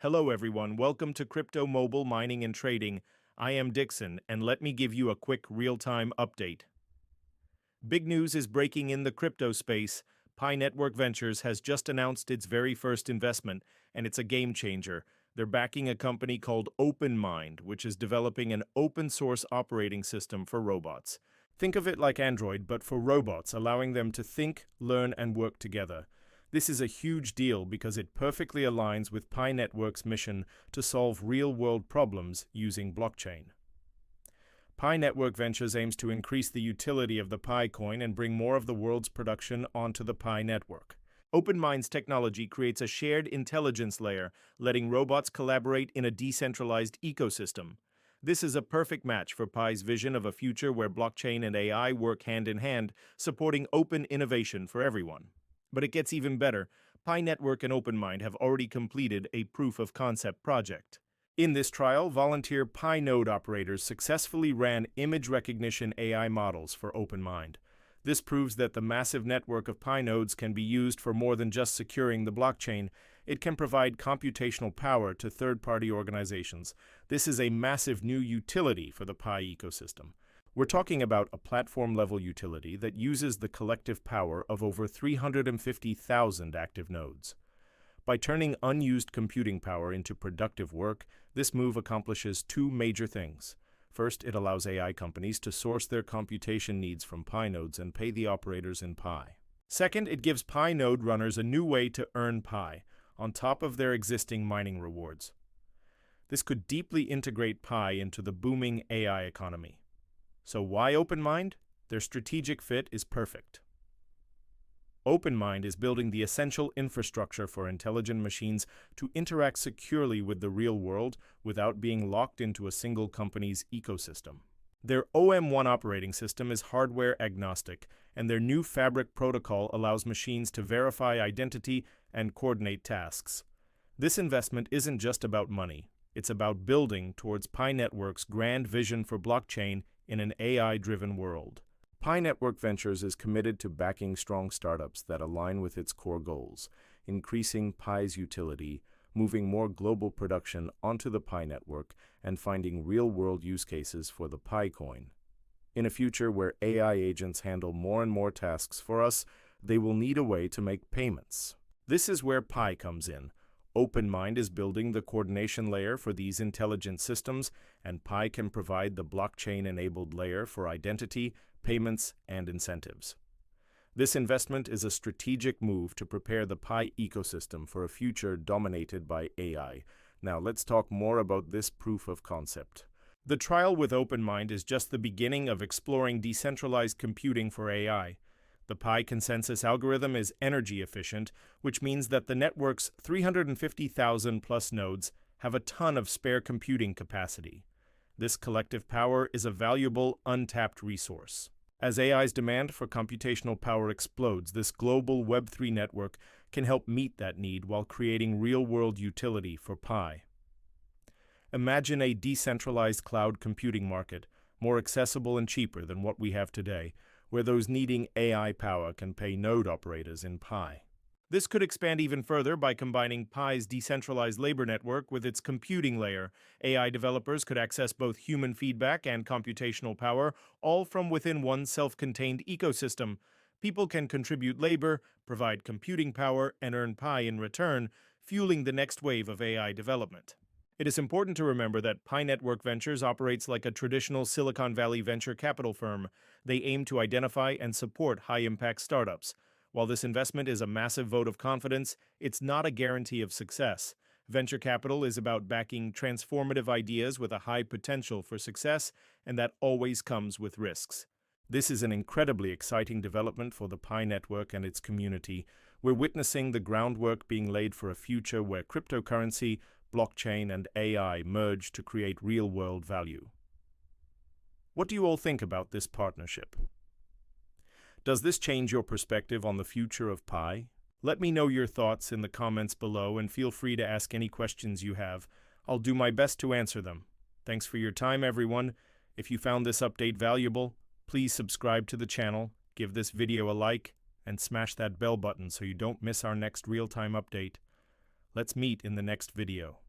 Hello everyone, welcome to Crypto Mobile Mining and Trading. I am Dixon, and let me give you a quick real-time update. Big news is breaking in the crypto space. Pi Network Ventures has just announced its very first investment, and it's a game changer. They're backing a company called OpenMind, which is developing an open-source operating system for robots. Think of it like Android, but for robots, allowing them to think, learn, and work together. This is a huge deal because it perfectly aligns with Pi Network's mission to solve real-world problems using blockchain. Pi Network Ventures aims to increase the utility of the Pi coin and bring more of the world's production onto the Pi network. OpenMind's technology creates a shared intelligence layer, letting robots collaborate in a decentralized ecosystem. This is a perfect match for Pi's vision of a future where blockchain and AI work hand in hand, supporting open innovation for everyone. But it gets even better. Pi Network and OpenMind have already completed a proof-of-concept project. In this trial, volunteer Pi node operators successfully ran image recognition AI models for OpenMind. This proves that the massive network of Pi nodes can be used for more than just securing the blockchain. It can provide computational power to third-party organizations. This is a massive new utility for the Pi ecosystem. We're talking about a platform-level utility that uses the collective power of over 350,000 active nodes. By turning unused computing power into productive work, this move accomplishes two major things. First, it allows AI companies to source their computation needs from Pi nodes and pay the operators in Pi. Second, it gives Pi node runners a new way to earn Pi, on top of their existing mining rewards. This could deeply integrate Pi into the booming AI economy. So why OpenMind? Their strategic fit is perfect. OpenMind is building the essential infrastructure for intelligent machines to interact securely with the real world without being locked into a single company's ecosystem. Their OM1 operating system is hardware agnostic, and their new Fabric protocol allows machines to verify identity and coordinate tasks. This investment isn't just about money. It's about building towards Pi Network's grand vision for blockchain in an AI-driven world. Pi Network Ventures is committed to backing strong startups that align with its core goals, increasing Pi's utility, moving more global production onto the Pi network, and finding real-world use cases for the Pi coin. In a future where AI agents handle more and more tasks for us, they will need a way to make payments. This is where Pi comes in. OpenMind is building the coordination layer for these intelligent systems, and Pi can provide the blockchain-enabled layer for identity, payments, and incentives. This investment is a strategic move to prepare the Pi ecosystem for a future dominated by AI. Now let's talk more about this proof of concept. The trial with OpenMind is just the beginning of exploring decentralized computing for AI. The Pi consensus algorithm is energy efficient, which means that the network's 350,000 plus nodes have a ton of spare computing capacity. This collective power is a valuable, untapped resource. As AI's demand for computational power explodes, this global Web3 network can help meet that need while creating real-world utility for Pi. Imagine a decentralized cloud computing market, more accessible and cheaper than what we have today, where those needing AI power can pay node operators in Pi. This could expand even further by combining Pi's decentralized labor network with its computing layer. AI developers could access both human feedback and computational power, all from within one self-contained ecosystem. People can contribute labor, provide computing power, and earn Pi in return, fueling the next wave of AI development. It is important to remember that Pi Network Ventures operates like a traditional Silicon Valley venture capital firm. They aim to identify and support high-impact startups. While this investment is a massive vote of confidence, it's not a guarantee of success. Venture capital is about backing transformative ideas with a high potential for success, and that always comes with risks. This is an incredibly exciting development for the Pi network and its community. We're witnessing the groundwork being laid for a future where cryptocurrency, blockchain, and AI merge to create real-world value. What do you all think about this partnership? Does this change your perspective on the future of Pi? Let me know your thoughts in the comments below, and feel free to ask any questions you have. I'll do my best to answer them. Thanks for your time, everyone. If you found this update valuable, please subscribe to the channel, give this video a like, and smash that bell button so you don't miss our next real-time update. Let's meet in the next video.